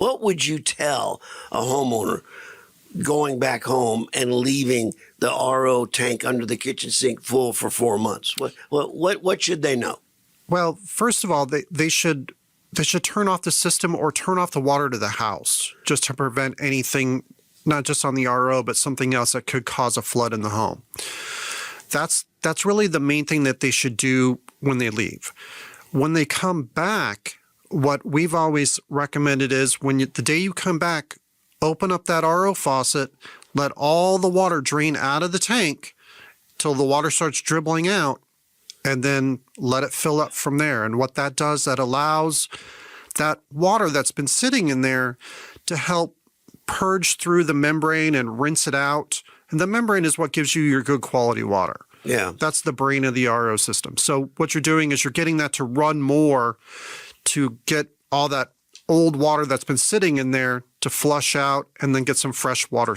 What would you tell a homeowner going back home and leaving the RO tank under the kitchen sink full for 4 months? What should they know? Well, first of all, they should turn off the system or turn off the water to the house just to prevent anything, not just on the RO, but something else that could cause a flood in the home. That's really the main thing that they should do when they leave. When they come back, what we've always recommended is the day you come back, open up that RO faucet, let all the water drain out of the tank till the water starts dribbling out, and then let it fill up from there. And what that does, that allows that water that's been sitting in there to help purge through the membrane and rinse it out. And the membrane is what gives you your good quality water. Yeah. That's the brain of the RO system. So what you're doing is you're getting that to run more to get all that old water that's been sitting in there to flush out and then get some fresh water